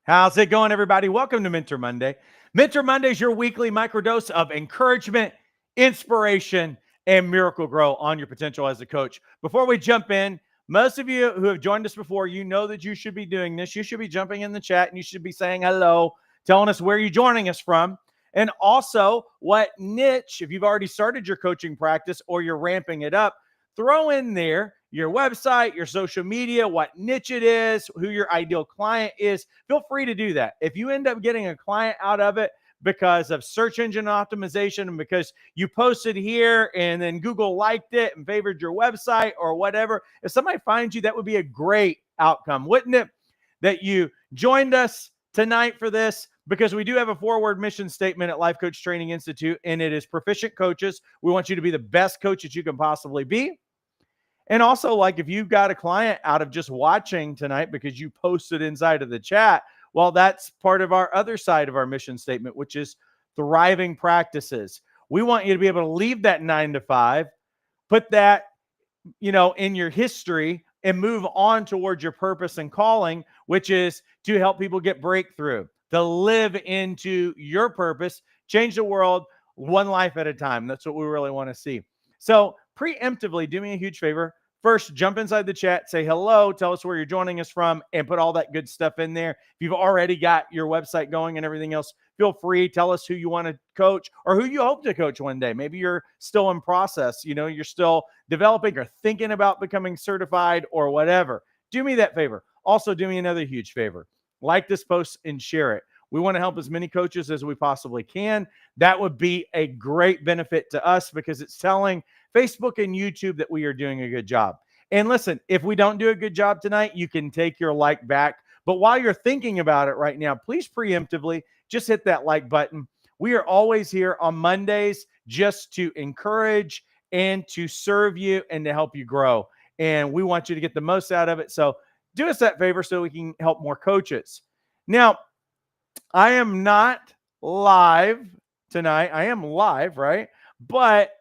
How's it going, everybody? Welcome to Mentor Monday. Mentor Monday is your weekly microdose of encouragement, inspiration, and miracle grow on your potential as a coach. Before we jump in, most of you who have joined us before, you know that you should be doing this. You should be jumping in the chat and you should be saying hello, telling us where you're joining us from, and also what niche, if you've already started your coaching practice or you're ramping it up, throw in there your website, your social media, what niche it is, who your ideal client is. Feel free to do that. If you end up getting a client out of it because of search engine optimization and because you posted here and then Google liked it and favored your website or whatever, if somebody finds you, that would be a great outcome, wouldn't it? That you joined us tonight for this, because we do have a forward mission statement at Life Coach Training Institute, and it is proficient coaches. We want you to be the best coach that you can possibly be. And also, like, if you've got a client out of just watching tonight because you posted inside of the chat, well, that's part of our other side of our mission statement, which is thriving practices. We want you to be able to leave that 9 to 5, put that, in your history and move on towards your purpose and calling, which is to help people get breakthrough, to live into your purpose, change the world one life at a time. That's what we really want to see. So preemptively, do me a huge favor. First, jump inside the chat, say hello, tell us where you're joining us from, and put all that good stuff in there. If you've already got your website going and everything else, feel free. Tell us who you want to coach or who you hope to coach one day. Maybe you're still in process. You're still developing or thinking about becoming certified or whatever. Do me that favor. Also, do me another huge favor. Like this post and share it. We want to help as many coaches as we possibly can. That would be a great benefit to us because it's telling Facebook and YouTube that we are doing a good job. And listen, if we don't do a good job tonight, you can take your like back. But while you're thinking about it right now, please preemptively just hit that like button. We are always here on Mondays just to encourage and to serve you and to help you grow. And we want you to get the most out of it. So do us that favor so we can help more coaches. Now, I am not live tonight. I am live, right? But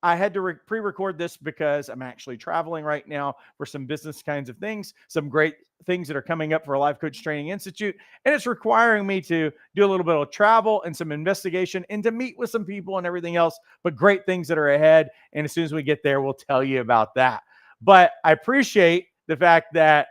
I had to pre-record this because I'm actually traveling right now for some business kinds of things, some great things that are coming up for Life Coach Training Institute. And it's requiring me to do a little bit of travel and some investigation and to meet with some people and everything else, but great things that are ahead. And as soon as we get there, we'll tell you about that. But I appreciate the fact that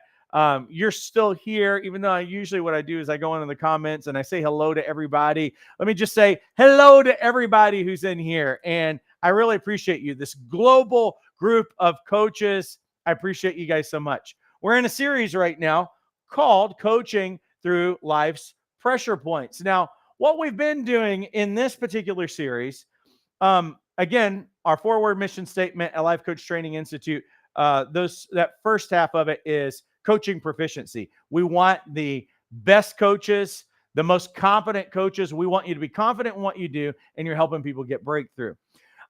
you're still here, even though usually what I do is I go into the comments and I say hello to everybody. Let me just say hello to everybody who's in here. And I really appreciate you, this global group of coaches. I appreciate you guys so much. We're in a series right now called Coaching Through Life's Pressure Points. Now, what we've been doing in this particular series, again, our forward mission statement at Life Coach Training Institute, that first half of it is coaching proficiency. We want the best coaches, the most confident coaches. We want you to be confident in what you do, and you're helping people get breakthrough.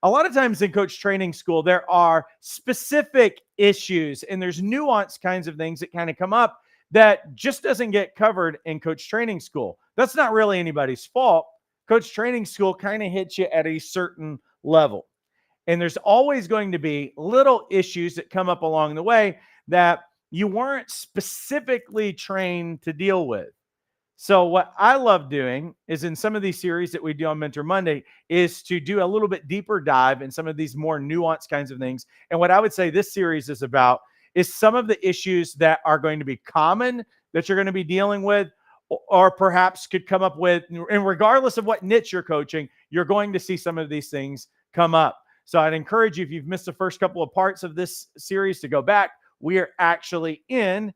A lot of times in coach training school, there are specific issues and there's nuanced kinds of things that kind of come up that just doesn't get covered in coach training school. That's not really anybody's fault. Coach training school kind of hits you at a certain level. And there's always going to be little issues that come up along the way that you weren't specifically trained to deal with. So what I love doing is in some of these series that we do on Mentor Monday is to do a little bit deeper dive in some of these more nuanced kinds of things. And what I would say this series is about is some of the issues that are going to be common that you're going to be dealing with, or perhaps could come up with, and regardless of what niche you're coaching, you're going to see some of these things come up. So I'd encourage you, if you've missed the first couple of parts of this series, to go back. We are actually in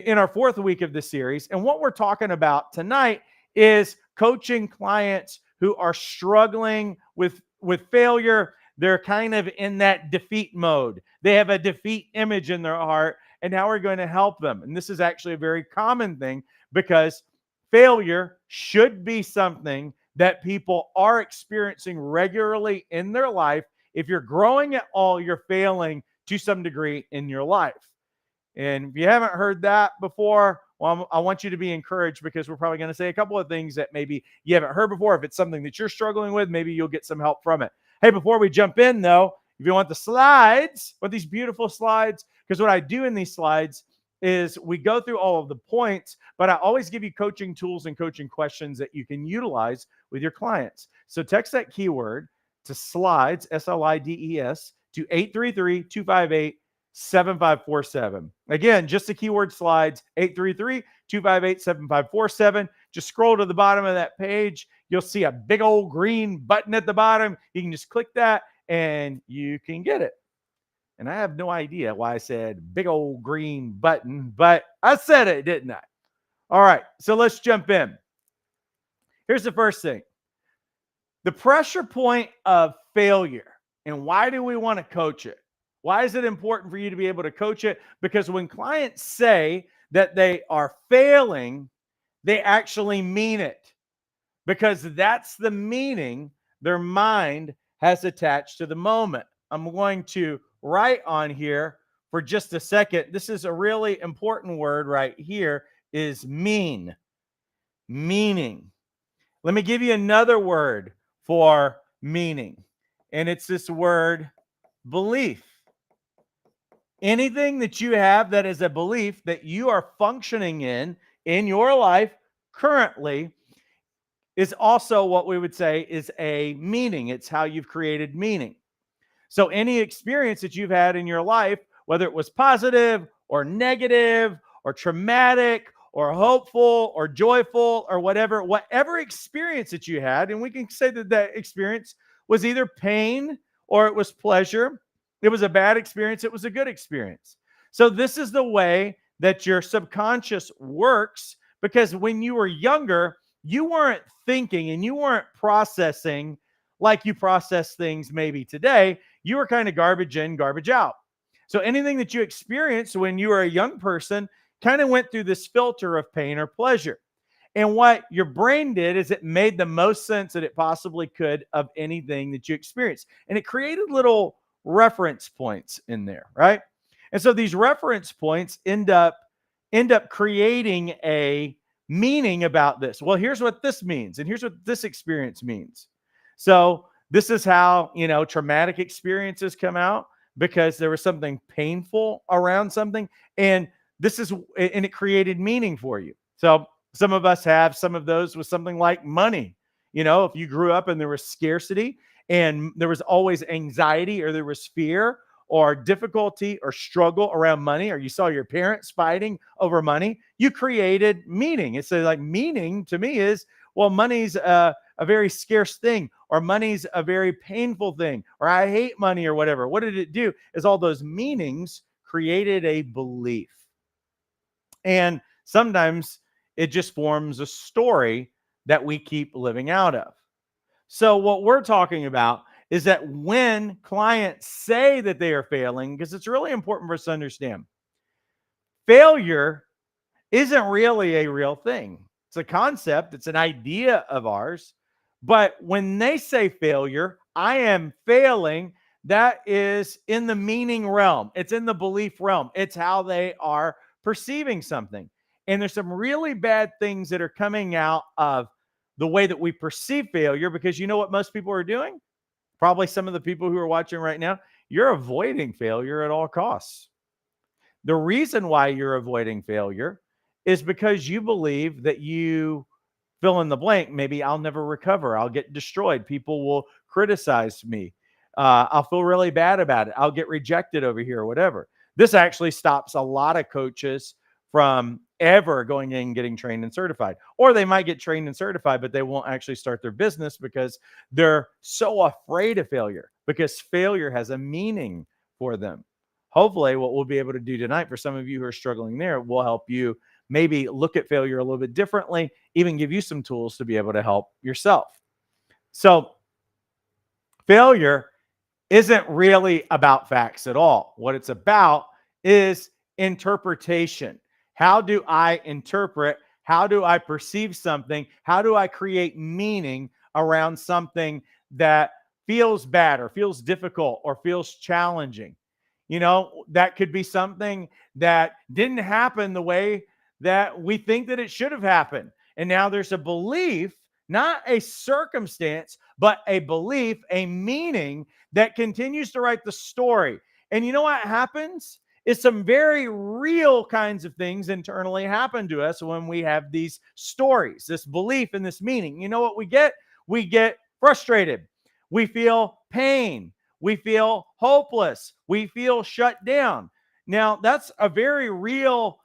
our fourth week of this series. And what we're talking about tonight is coaching clients who are struggling with failure. They're kind of in that defeat mode. They have a defeat image in their heart, and now we're going to help them. And this is actually a very common thing because failure should be something that people are experiencing regularly in their life. If you're growing at all, you're failing to some degree in your life. And if you haven't heard that before, well, I want you to be encouraged because we're probably going to say a couple of things that maybe you haven't heard before. If it's something that you're struggling with, maybe you'll get some help from it. Hey, before we jump in though, if you want the slides, these beautiful slides, because what I do in these slides is we go through all of the points, but I always give you coaching tools and coaching questions that you can utilize with your clients. So text that keyword to slides, SLIDES, to 833-258-7547. Again, just the keyword slides, 833-258-7547. Just scroll to the bottom of that page. You'll see a big old green button at the bottom. You can just click that and you can get it. And I have no idea why I said big old green button, but I said it, didn't I? All right, so let's jump in. Here's the first thing. The pressure point of failure. And why do we want to coach it? Why is it important for you to be able to coach it? Because when clients say that they are failing, they actually mean it. Because that's the meaning their mind has attached to the moment. I'm going to write on here for just a second. This is a really important word right here, is mean. Meaning. Let me give you another word for meaning. And it's this word belief. Anything that you have that is a belief that you are functioning in your life currently is also what we would say is a meaning. It's how you've created meaning. So any experience that you've had in your life, whether it was positive or negative or traumatic or hopeful or joyful or whatever experience that you had, and we can say that that experience was either pain or it was pleasure. It was a bad experience. It was a good experience. So this is the way that your subconscious works, because when you were younger, you weren't thinking and you weren't processing like you process things maybe today. You were kind of garbage in, garbage out. So anything that you experienced when you were a young person kind of went through this filter of pain or pleasure. And what your brain did is it made the most sense that it possibly could of anything that you experienced. And it created little reference points in there, right? And so these reference points end up creating a meaning about this. Well, here's what this means, and here's what this experience means. So this is how, traumatic experiences come out, because there was something painful around something, and it created meaning for you. So some of us have some of those with something like money. If you grew up and there was scarcity and there was always anxiety or there was fear or difficulty or struggle around money, or you saw your parents fighting over money, you created meaning. It's like meaning to me is, well, money's a very scarce thing, or money's a very painful thing, or I hate money or whatever. What did it do? Is all those meanings created a belief. And sometimes it just forms a story that we keep living out of. So what we're talking about is that when clients say that they are failing, because it's really important for us to understand, failure isn't really a real thing. It's a concept. It's an idea of ours. But when they say failure, I am failing, that is in the meaning realm. It's in the belief realm. It's how they are perceiving something. And there's some really bad things that are coming out of the way that we perceive failure, because you know what most people are doing? Probably some of the people who are watching right now, you're avoiding failure at all costs. The reason why you're avoiding failure is because you believe that you fill in the blank. Maybe I'll never recover. I'll get destroyed. People will criticize me. I'll feel really bad about it. I'll get rejected over here or whatever. This actually stops a lot of coaches from ever going in and getting trained and certified. Or they might get trained and certified, but they won't actually start their business because they're so afraid of failure, because failure has a meaning for them. Hopefully what we'll be able to do tonight for some of you who are struggling there will help you maybe look at failure a little bit differently, even give you some tools to be able to help yourself. So failure isn't really about facts at all. What it's about is interpretation. How do I interpret? How do I perceive something? How do I create meaning around something that feels bad or feels difficult or feels challenging? That could be something that didn't happen the way that we think that it should have happened. And now there's a belief, not a circumstance, but a belief, a meaning that continues to write the story. And you know what happens? is some very real kinds of things internally happen to us when we have these stories, this belief and this meaning. You know what we get? We get frustrated. We feel pain. We feel hopeless. We feel shut down. Now, that's a very real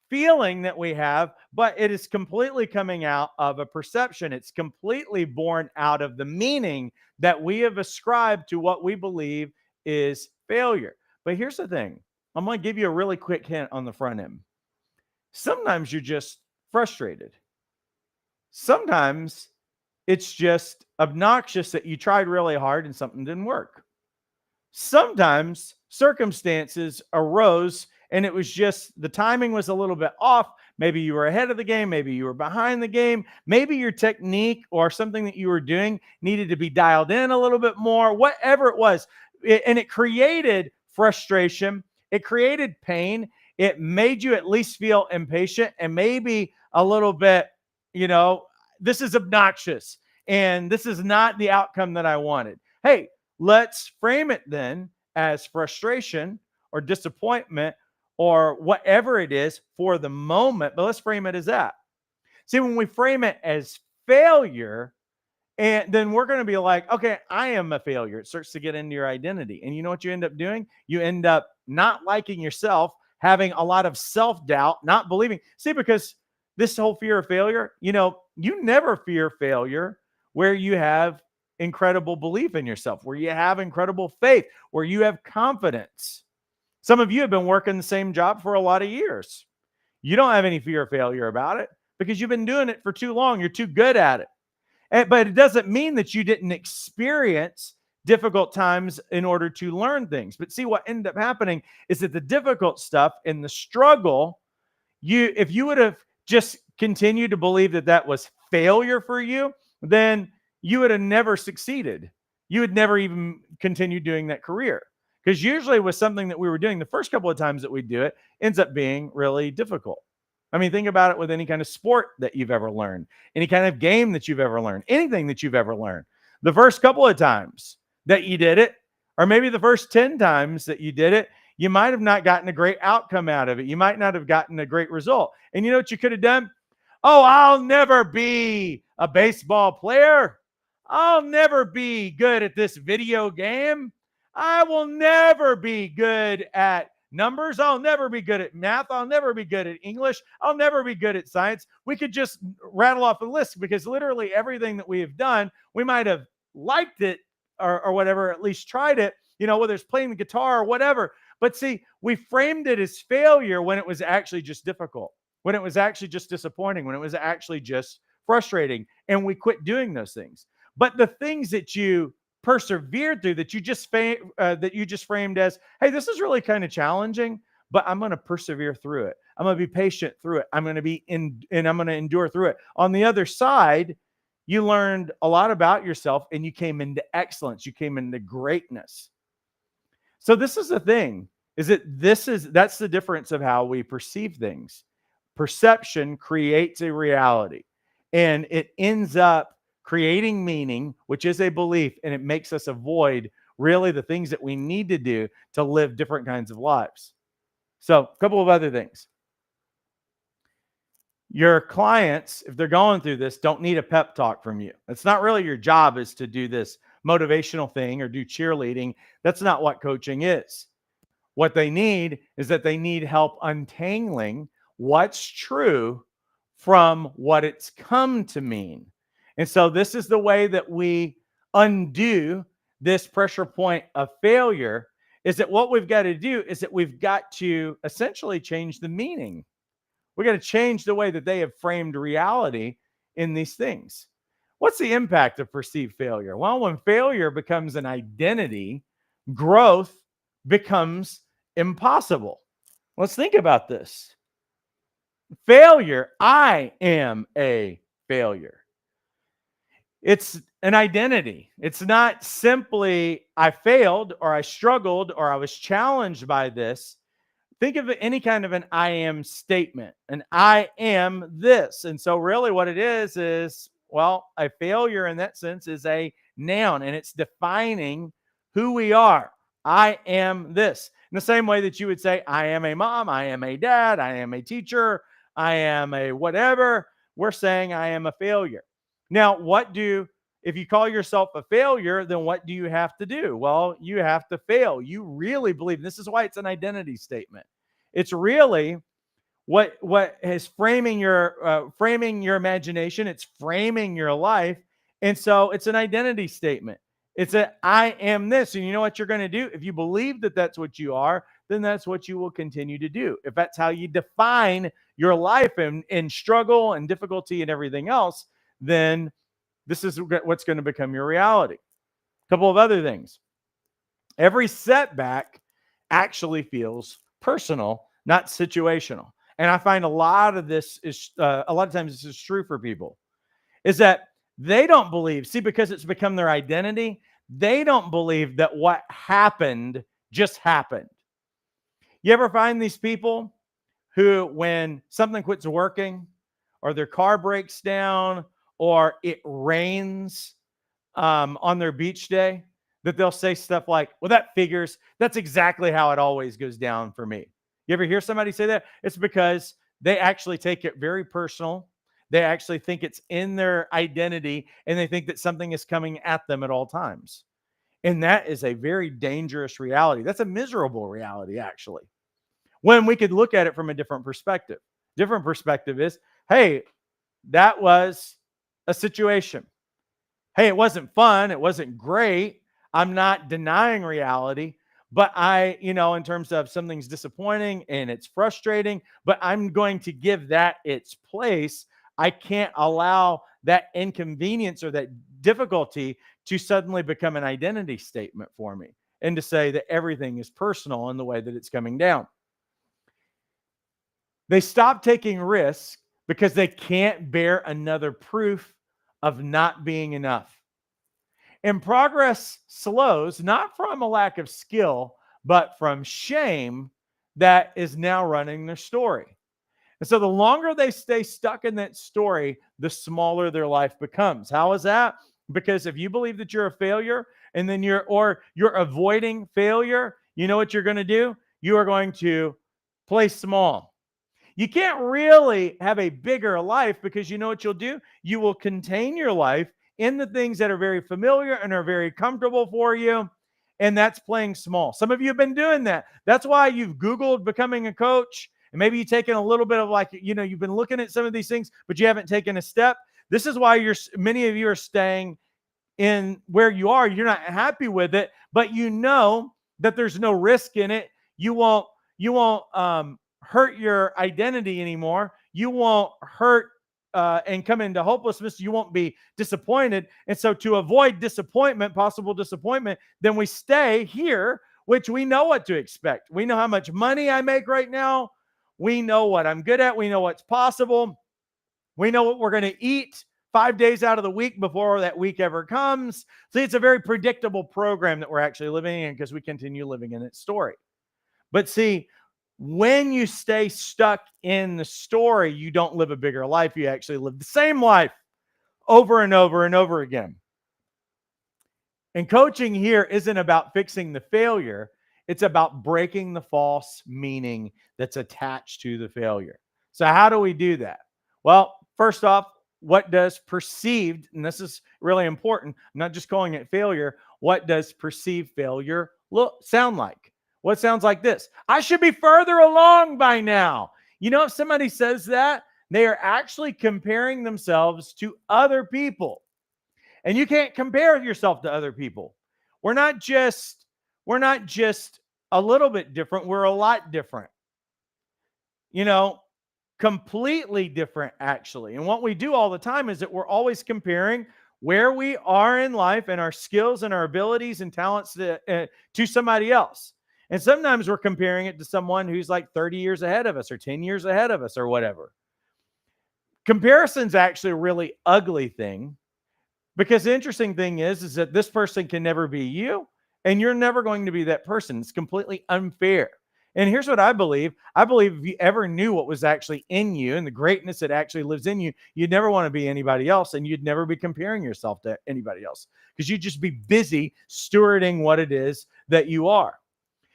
feeling that we have, but it is completely coming out of a perception. It's completely born out of the meaning that we have ascribed to what we believe is failure. But here's the thing, I'm going to give you a really quick hint on the front end. Sometimes you're just frustrated. Sometimes it's just obnoxious that you tried really hard and something didn't work. Sometimes circumstances arose and it was just the timing was a little bit off. Maybe you were ahead of the game. Maybe you were behind the game. Maybe your technique or something that you were doing needed to be dialed in a little bit more, whatever it was. And it created frustration. It created pain. It made you at least feel impatient and maybe a little bit, this is obnoxious and this is not the outcome that I wanted. Hey, let's frame it then as frustration or disappointment or whatever it is for the moment, but let's frame it as that. See, when we frame it as failure, and then we're going to be like, okay, I am a failure. It starts to get into your identity. And you know what you end up doing? You end up not liking yourself, having a lot of self-doubt, not believing. See, because this whole fear of failure, you never fear failure where you have incredible belief in yourself, where you have incredible faith, where you have confidence. Some of you have been working the same job for a lot of years. You don't have any fear of failure about it because you've been doing it for too long. You're too good at it. But it doesn't mean that you didn't experience difficult times in order to learn things. But see, what ended up happening is that the difficult stuff and the struggle, if you would have just continued to believe that that was failure for you, then you would have never succeeded. You would never even continue doing that career. Because usually with something that we were doing, the first couple of times that we do it ends up being really difficult. I mean, think about it with any kind of sport that you've ever learned, any kind of game that you've ever learned, anything that you've ever learned. The first couple of times that you did it, or maybe the first 10 times that you did it, you might have not gotten a great outcome out of it. You might not have gotten a great result. And you know what you could have done? Oh, I'll never be a baseball player. I'll never be good at this video game. I will never be good at numbers. I'll never be good at math. I'll never be good at English. I'll never be good at science. We could just rattle off a list because literally everything that we have done, we might have liked it or whatever, at least tried it, whether it's playing the guitar or whatever. But see, we framed it as failure when it was actually just difficult, when it was actually just disappointing, when it was actually just frustrating, and we quit doing those things. But the things that you persevered through, that you just framed as, hey, this is really kind of challenging, but I'm going to persevere through it. I'm going to be patient through it. I'm going to and I'm going to endure through it. On the other side, you learned a lot about yourself and you came into excellence. You came into greatness. So this is the thing, that's the difference of how we perceive things. Perception creates a reality, and it ends up creating meaning, which is a belief, and it makes us avoid really the things that we need to do to live different kinds of lives. So a couple of other things. Your clients, if they're going through this, don't need a pep talk from you. It's not really your job is to do this motivational thing or do cheerleading. That's not what coaching is. What they need is that they need help untangling what's true from what it's come to mean. And so this is the way that we undo this pressure point of failure, is that what we've got to do is that we've got to essentially change the meaning. We got to change the way that they have framed reality in these things. What's the impact of perceived failure? Well, when failure becomes an identity, growth becomes impossible. Let's think about this. Failure, I am a failure. It's an identity. It's not simply I failed or I struggled or I was challenged by this. Think of any kind of an I am statement, and I am this. And so really what it is, well, a failure in that sense is a noun, and it's defining who we are. I am this. the same way that you would say, I am a mom, I am a dad, I am a teacher, I am a whatever, we're saying I am a failure. Now, if you call yourself a failure, then what do you have to do? Well, you have to fail. You really believe, this is why it's an identity statement. It's really what is framing your imagination. It's framing your life. And so it's an identity statement. It's I am this. And you know what you're going to do? If you believe that that's what you are, then that's what you will continue to do. If that's how you define your life and struggle and difficulty and everything else, then this is what's going to become your reality. A couple of other things. Every setback actually feels personal, not situational. And I find a lot of times this is true for people, is that they don't believe, because it's become their identity, they don't believe that what happened just happened. You ever find these people who, when something quits working, or their car breaks down, or it rains on their beach day, that they'll say stuff like, well, that figures. That's exactly how it always goes down for me. You ever hear somebody say that? It's because they actually take it very personal. They actually think it's in their identity, and they think that something is coming at them at all times. And that is a very dangerous reality. That's a miserable reality, actually, when we could look at it from a different perspective. Different perspective is, hey, that was a situation. Hey, it wasn't fun. It wasn't great. I'm not denying reality, but in terms of something's disappointing and it's frustrating, but I'm going to give that its place. I can't allow that inconvenience or that difficulty to suddenly become an identity statement for me, and to say that everything is personal in the way that it's coming down. They stop taking risks because they can't bear another proof of not being enough. And progress slows, not from a lack of skill, but from shame that is now running their story. And so the longer they stay stuck in that story, the smaller their life becomes. How is that? Because if you believe that you're a failure, and then you're avoiding failure, you know what you're going to do? You are going to play small. You can't really have a bigger life, because you know what you'll do? You will contain your life in the things that are very familiar and are very comfortable for you. And that's playing small. Some of you have been doing that. That's why you've Googled becoming a coach. And maybe you've taken a little bit of you've been looking at some of these things, but you haven't taken a step. This is why many of you are staying in where you are. You're not happy with it, but you know that there's no risk in it. You won't hurt your identity anymore. You won't hurt and come into hopelessness. You won't be disappointed. And so to avoid possible disappointment, then we stay here, which we know what to expect. We know how much money I make right now. We know what I'm good at. We know what's possible. We know what we're going to eat 5 days out of the week before that week ever comes. See, it's a very predictable program that we're actually living in, because we continue living in its story. But see, when you stay stuck in the story, you don't live a bigger life. You actually live the same life over and over and over again. And coaching here isn't about fixing the failure. It's about breaking the false meaning that's attached to the failure. So how do we do that? Well, first off, what does perceived, and this is really important, I'm not just calling it failure, what does perceived failure sound like? What sounds like this? I should be further along by now. If somebody says that, they are actually comparing themselves to other people. And you can't compare yourself to other people. We're not just a little bit different. We're a lot different. Completely different, actually. And what we do all the time is that we're always comparing where we are in life and our skills and our abilities and talents to somebody else. And sometimes we're comparing it to someone who's like 30 years ahead of us, or 10 years ahead of us, or whatever. Comparison's actually a really ugly thing, because the interesting thing is that this person can never be you, and you're never going to be that person. It's completely unfair. And here's what I believe. I believe if you ever knew what was actually in you and the greatness that actually lives in you, you'd never want to be anybody else, and you'd never be comparing yourself to anybody else, because you'd just be busy stewarding what it is that you are.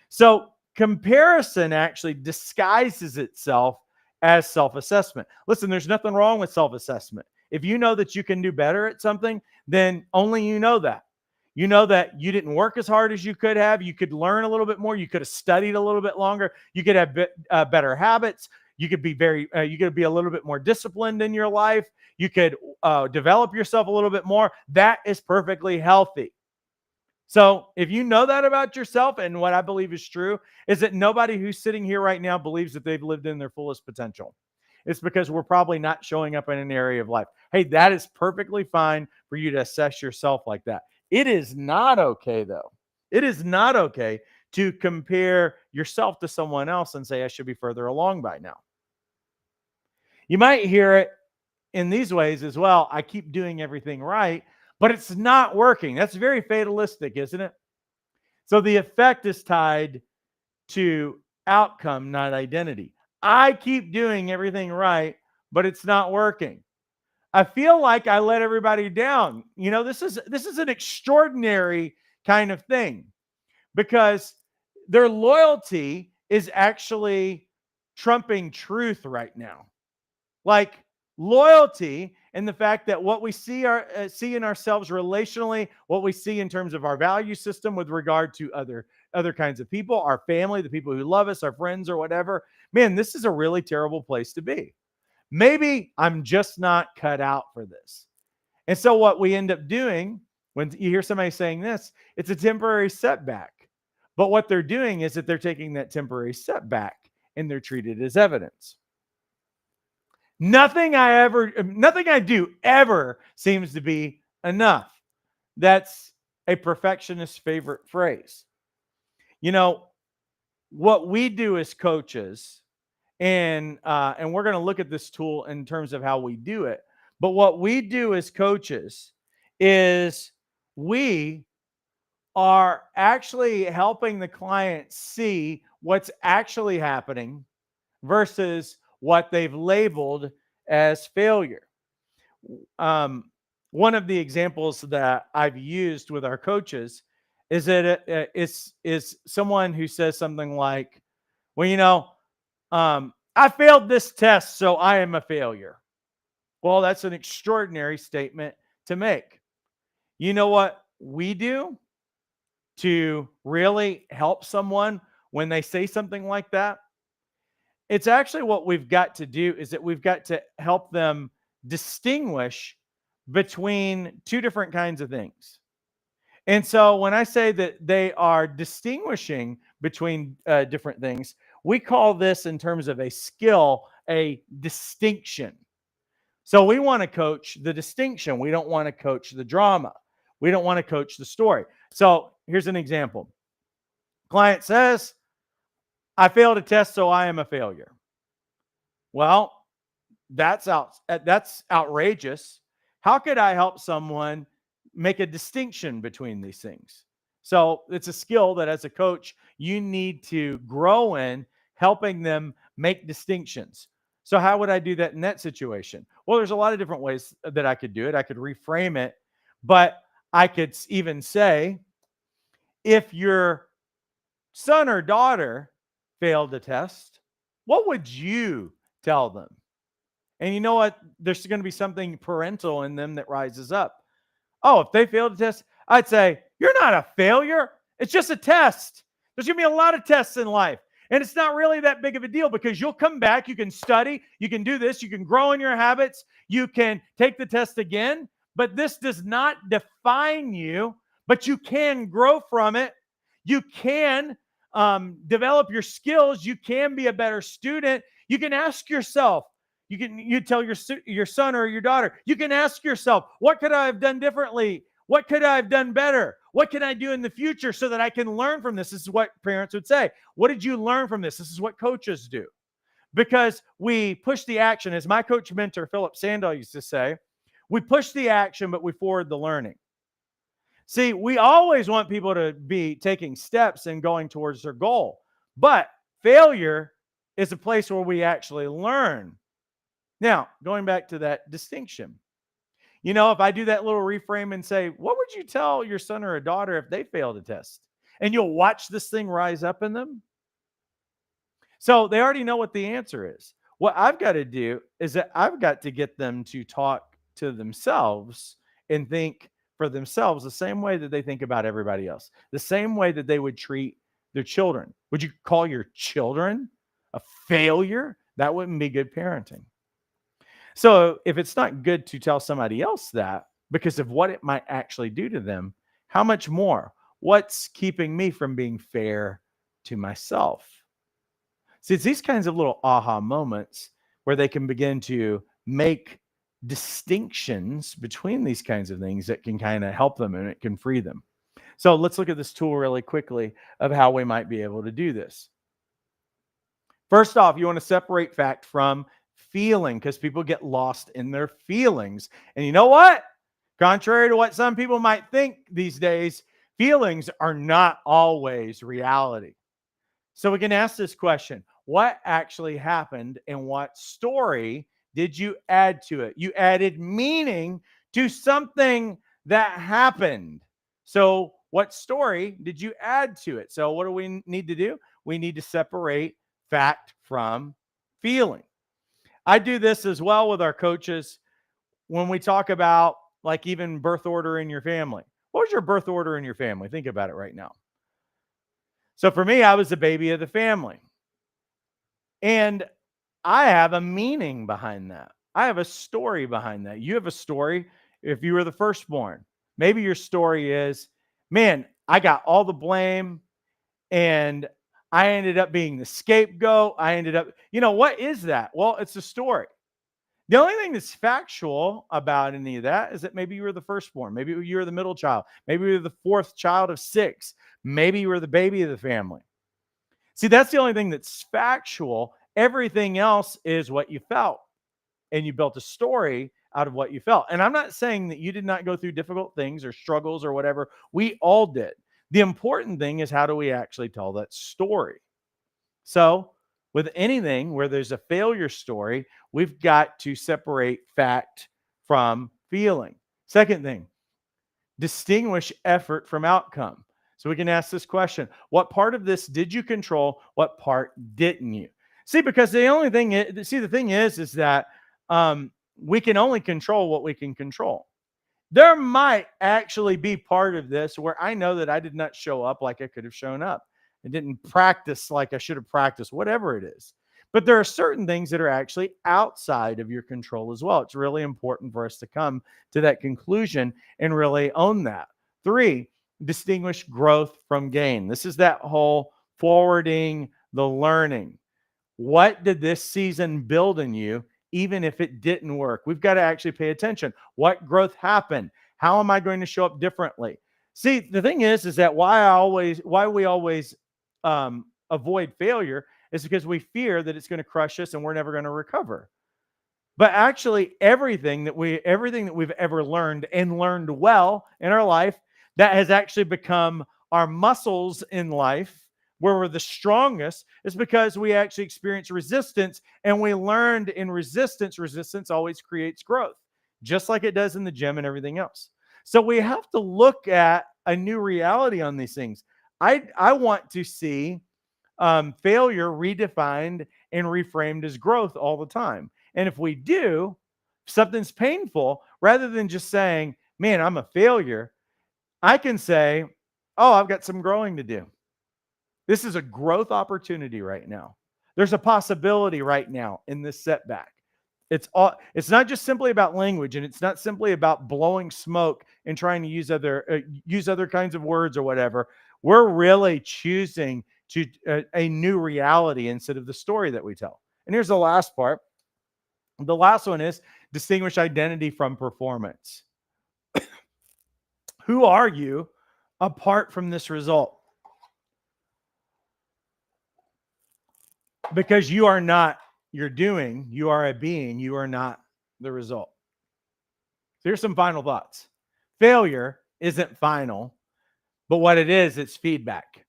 So Comparison actually disguises itself as self-assessment. Listen, there's nothing wrong with self-assessment. If you know that you can do better at something, then only you know that. You know that you didn't work as hard as you could have. You could learn a little bit more. You could have studied a little bit longer. You could have better habits. You could be you could be a little bit more disciplined in your life. You could develop yourself a little bit more. That is perfectly healthy. So if you know that about yourself, and what I believe is true, is that nobody who's sitting here right now believes that they've lived in their fullest potential. It's because we're probably not showing up in an area of life. Hey, that is perfectly fine for you to assess yourself like that. It is not okay, though. It is not okay to compare yourself to someone else and say, I should be further along by now. You might hear it in these ways as well. I keep doing everything right, but it's not working. That's very fatalistic, isn't it? So the effect is tied to outcome, not identity. I keep doing everything right, but it's not working. I feel like I let everybody down. You know, this is an extraordinary kind of thing, because their loyalty is actually trumping truth right now. Like loyalty and the fact that what we see in ourselves relationally, what we see in terms of our value system with regard to other kinds of people, our family, the people who love us, our friends or whatever. Man, this is a really terrible place to be. Maybe I'm just not cut out for this. And so what we end up doing when you hear somebody saying this, it's a temporary setback. But what they're doing is that they're taking that temporary setback and they're treated as evidence. Nothing I do ever seems to be enough. That's a perfectionist's favorite phrase. You know, what we do as coaches, and we're going to look at this tool in terms of how we do it. But what we do as coaches is we are actually helping the client see what's actually happening versus what they've labeled as failure. One of the examples that I've used with our coaches is that is someone who says something like, well, you know, I failed this test, so I am a failure. Well, that's an extraordinary statement to make. You know what we do to really help someone when they say something like that? It's actually what we've got to do is that we've got to help them distinguish between two different kinds of things. And so when I say that they are distinguishing between different things, we call this, in terms of a skill, a distinction. So we want to coach the distinction. We don't want to coach the drama. We don't want to coach the story. So here's an example. Client says, I failed a test, so I am a failure. Well, that's outrageous. How could I help someone make a distinction between these things? So it's a skill that as a coach, you need to grow in, helping them make distinctions. So how would I do that in that situation? Well, there's a lot of different ways that I could do it. I could reframe it, but I could even say, if your son or daughter failed a test, what would you tell them? And you know what? There's going to be something parental in them that rises up. Oh, if they failed a test, I'd say, you're not a failure. It's just a test. There's going to be a lot of tests in life. And it's not really that big of a deal, because you'll come back, you can study, you can do this, you can grow in your habits, you can take the test again. But this does not define you, but you can grow from it. You can develop your skills. You can be a better student. You can ask yourself, you tell your son or your daughter, you can ask yourself, what could I have done differently? What could I have done better? What can I do in the future so that I can learn from this? This is what parents would say. What did you learn from this? This is what coaches do. Because we push the action. As my coach mentor, Philip Sandall, used to say, we push the action, but we forward the learning. See, we always want people to be taking steps and going towards their goal. But failure is a place where we actually learn. Now, going back to that distinction. You know, if I do that little reframe and say, what would you tell your son or a daughter if they failed a test? And you'll watch this thing rise up in them. So they already know what the answer is. What I've got to do is that I've got to get them to talk to themselves and think for themselves the same way that they think about everybody else, the same way that they would treat their children. Would you call your children a failure? That wouldn't be good parenting. So if it's not good to tell somebody else that because of what it might actually do to them, how much more? What's keeping me from being fair to myself? See, it's these kinds of little aha moments where they can begin to make distinctions between these kinds of things that can kind of help them and it can free them. So let's look at this tool really quickly of how we might be able to do this. First off, you want to separate fact from feeling because people get lost in their feelings. And you know what? Contrary to what some people might think these days, feelings are not always reality. So we can ask this question: what actually happened and what story did you add to it? You added meaning to something that happened. So what story did you add to it? So what do we need to do? We need to separate fact from feeling. I do this as well with our coaches when we talk about like even birth order in your family. What was your birth order in your family? Think about it right now. So for me, I was the baby of the family. And I have a meaning behind that. I have a story behind that. You have a story if you were the firstborn. Maybe your story is, man, I got all the blame and I ended up being the scapegoat. I ended up, what is that? Well, it's a story. The only thing that's factual about any of that is that maybe you were the firstborn. Maybe you were the middle child. Maybe you were the fourth child of six. Maybe you were the baby of the family. See, that's the only thing that's factual. Everything else is what you felt. And you built a story out of what you felt. And I'm not saying that you did not go through difficult things or struggles or whatever. We all did. The important thing is how do we actually tell that story? So with anything where there's a failure story, we've got to separate fact from feeling. Second thing, distinguish effort from outcome. So we can ask this question: what part of this did you control? What part didn't you? See, because the thing is that we can only control what we can control. There might actually be part of this where I know that I did not show up like I could have shown up. I didn't practice like I should have practiced, whatever it is. But there are certain things that are actually outside of your control as well. It's really important for us to come to that conclusion and really own that. 3, distinguish growth from gain. This is that whole forwarding the learning. What did this season build in you, even if it didn't work? We've got to actually pay attention. What growth happened? How am I going to show up differently? See, the thing is that why we always avoid failure is because we fear that it's going to crush us and we're never going to recover. But actually, everything that we've ever learned and learned well in our life, that has actually become our muscles in life, where we're the strongest, is because we actually experience resistance and we learned in resistance. Resistance always creates growth, just like it does in the gym and everything else. So we have to look at a new reality on these things. I want to see failure redefined and reframed as growth all the time. And if we do, something's painful, rather than just saying, man, I'm a failure, I can say, oh, I've got some growing to do. This is a growth opportunity right now. There's a possibility right now in this setback. It's not just simply about language, and it's not simply about blowing smoke and trying to use other kinds of words or whatever. We're really choosing to a new reality instead of the story that we tell. And here's the last part. The last one is distinguish identity from performance. Who are you apart from this result? Because you are not your doing, you are a being, you are not the result. So here's some final thoughts. Failure isn't final, but what it is, it's feedback.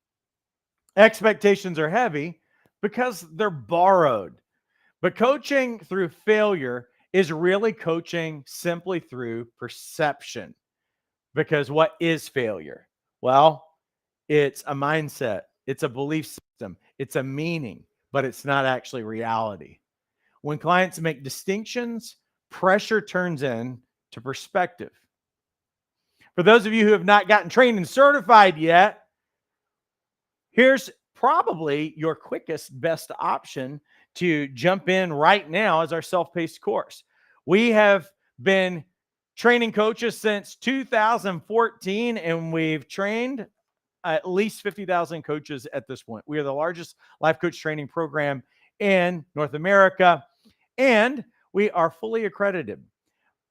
Expectations are heavy because they're borrowed. But coaching through failure is really coaching simply through perception. Because what is failure? Well, it's a mindset, it's a belief system, it's a meaning. but it's not actually reality. When clients make distinctions, pressure turns in to perspective. For those of you who have not gotten trained and certified yet, here's probably your quickest, best option to jump in right now as our self-paced course. We have been training coaches since 2014, and we've trained at least 50,000 coaches at this point. We are the largest life coach training program in North America, and we are fully accredited.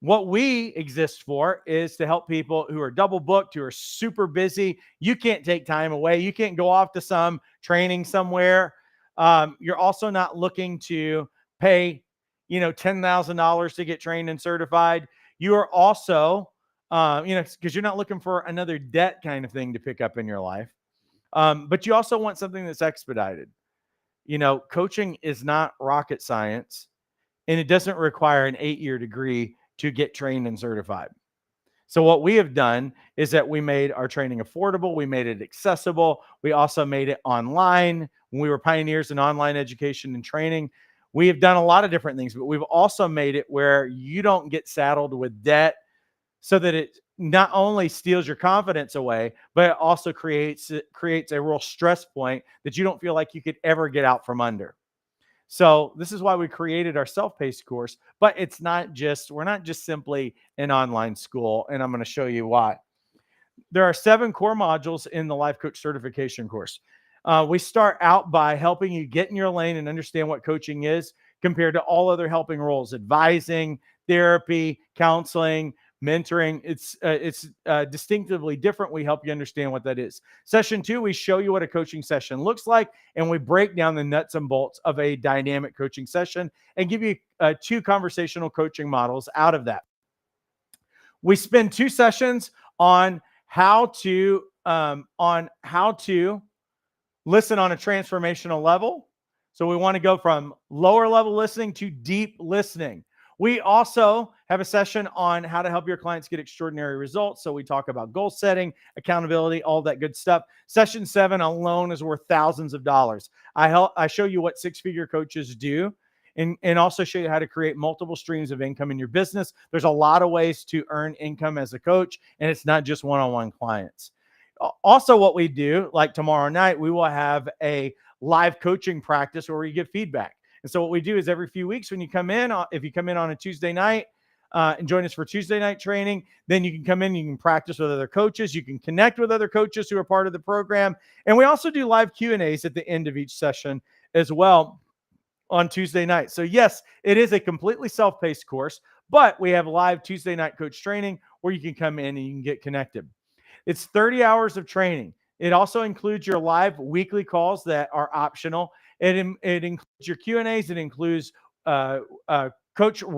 What we exist for is to help people who are double booked, who are super busy. You can't take time away. You can't go off to some training somewhere. You're also not looking to pay, $10,000 to get trained and certified. You are also, because you're not looking for another debt kind of thing to pick up in your life. But you also want something that's expedited. Coaching is not rocket science, and it doesn't require an 8-year degree to get trained and certified. So what we have done is that we made our training affordable. We made it accessible. We also made it online. When we were pioneers in online education and training, we have done a lot of different things, but we've also made it where you don't get saddled with debt, so that it not only steals your confidence away, but it also creates a real stress point that you don't feel like you could ever get out from under. So this is why we created our self-paced course, but we're not just simply an online school, and I'm going to show you why. There are 7 core modules in the Life Coach Certification course. We start out by helping you get in your lane and understand what coaching is compared to all other helping roles: advising, therapy, counseling, mentoring. It's distinctively different. We help you understand what that is. Session 2, we show you what a coaching session looks like, and we break down the nuts and bolts of a dynamic coaching session and give you 2 conversational coaching models out of that. We spend 2 sessions on how to listen on a transformational level. So we want to go from lower level listening to deep listening. We also have a session on how to help your clients get extraordinary results. So we talk about goal setting, accountability, all that good stuff. Session 7 alone is worth thousands of dollars. I show you what 6-figure coaches do, and also show you how to create multiple streams of income in your business. There's a lot of ways to earn income as a coach, and it's not just one-on-one clients. Also, what we do, like tomorrow night, we will have a live coaching practice where we give feedback. And so what we do is every few weeks, when you come in, if you come in on a Tuesday night and join us for Tuesday night training, then you can come in, you can practice with other coaches, you can connect with other coaches who are part of the program. And we also do live Q&As at the end of each session as well on Tuesday night. So yes, it is a completely self-paced course, but we have live Tuesday night coach training where you can come in and you can get connected. It's 30 hours of training. It also includes your live weekly calls that are optional. It includes your Q&As. It includes coaching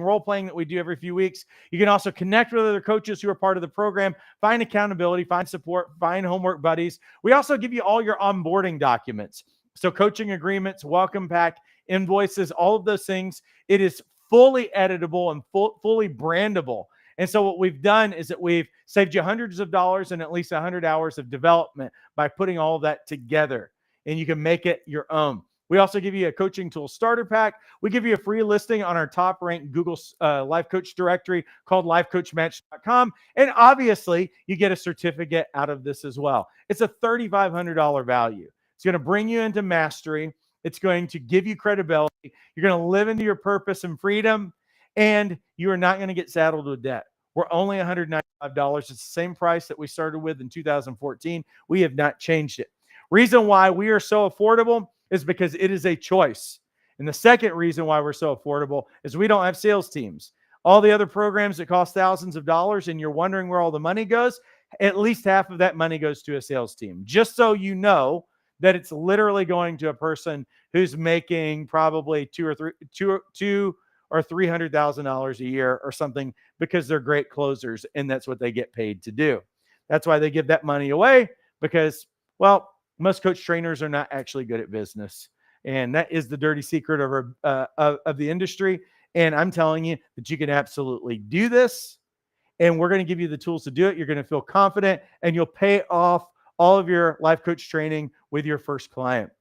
role playing that we do every few weeks. You can also connect with other coaches who are part of the program, find accountability, find support, find homework buddies. We also give you all your onboarding documents. So coaching agreements, welcome pack, invoices, all of those things. It is fully editable and fully brandable. And so what we've done is that we've saved you hundreds of dollars and at least 100 hours of development by putting all of that together, and you can make it your own. We also give you a coaching tool starter pack. We give you a free listing on our top ranked Google Life Coach directory called lifecoachmatch.com. And obviously you get a certificate out of this as well. It's a $3,500 value. It's going to bring you into mastery. It's going to give you credibility. You're going to live into your purpose and freedom, and you are not going to get saddled with debt. We're only $195. It's the same price that we started with in 2014. We have not changed it. Reason why we are so affordable is because it is a choice. And the second reason why we're so affordable is we don't have sales teams. All the other programs that cost thousands of dollars and you're wondering where all the money goes, at least half of that money goes to a sales team. Just so you know that it's literally going to a person who's making probably $200,000 or $300,000 a year or something, because they're great closers and that's what they get paid to do. That's why they give that money away, because, well, most coach trainers are not actually good at business. And that is the dirty secret of the industry. And I'm telling you that you can absolutely do this. And we're going to give you the tools to do it. You're going to feel confident, and you'll pay off all of your life coach training with your first client.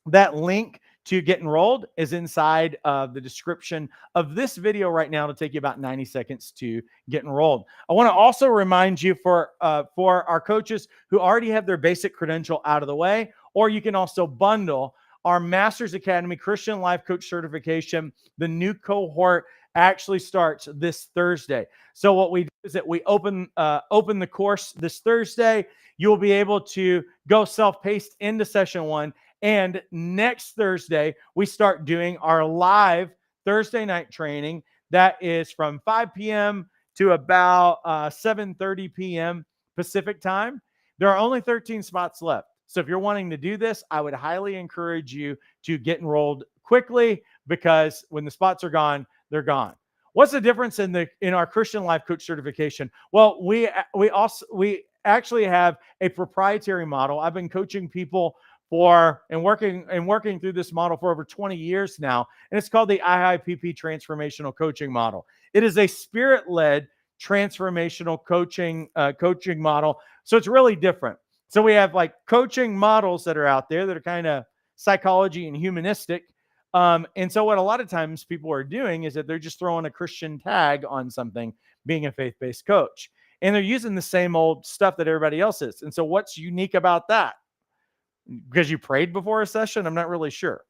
That link to get enrolled is inside of the description of this video right now. To take you about 90 seconds to get enrolled. I want to also remind you for our coaches who already have their basic credential out of the way, or you can also bundle our Masters Academy Christian Life Coach certification. The new cohort actually starts this Thursday. So what we do is that we open the course this Thursday. You'll be able to go self-paced into session 1. And next Thursday, we start doing our live Thursday night training. That is from 5 p.m. to about 7:30 p.m. Pacific time. There are only 13 spots left. So if you're wanting to do this, I would highly encourage you to get enrolled quickly, because when the spots are gone, they're gone. What's the difference in our Christian Life Coach certification? Well, we actually have a proprietary model. I've been coaching people and working through this model for over 20 years now, and it's called the IIPP Transformational Coaching Model. It is a spirit-led transformational coaching model, so it's really different. So we have like coaching models that are out there that are kind of psychology and humanistic. And so what a lot of times people are doing is that they're just throwing a Christian tag on something, being a faith-based coach. And they're using the same old stuff that everybody else is. And so what's unique about that? Because you prayed before a session? I'm not really sure.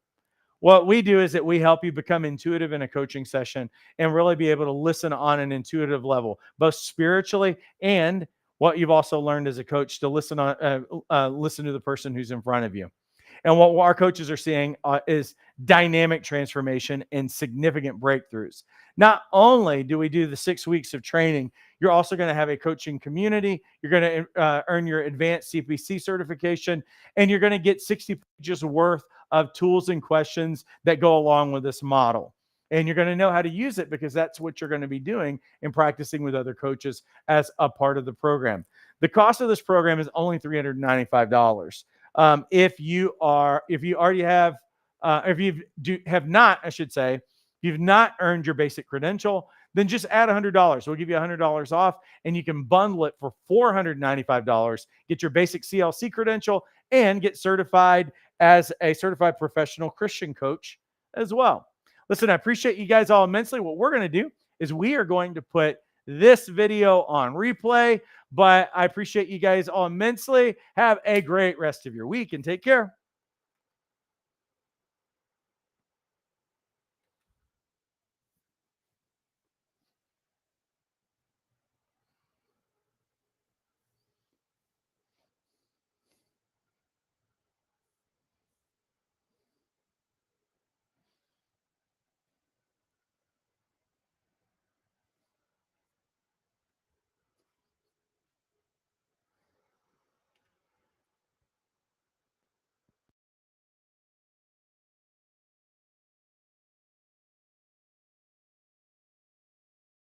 What we do is that we help you become intuitive in a coaching session and really be able to listen on an intuitive level, both spiritually and what you've also learned as a coach, to listen to the person who's in front of you. And what our coaches are seeing is dynamic transformation and significant breakthroughs. Not only do we do the 6 weeks of training, you're also going to have a coaching community. You're going to earn your advanced CPC certification, and you're going to get 60 pages worth of tools and questions that go along with this model. And you're going to know how to use it, because that's what you're going to be doing and practicing with other coaches as a part of the program. The cost of this program is only $395. If you've not earned your basic credential, then just add $100. We'll give you $100 off, and you can bundle it for $495. Get your basic CLC credential and get certified as a certified professional Christian coach as well. Listen, I appreciate you guys all immensely. What we're going to do is we are going to put this video on replay, but I appreciate you guys all immensely. Have a great rest of your week and take care.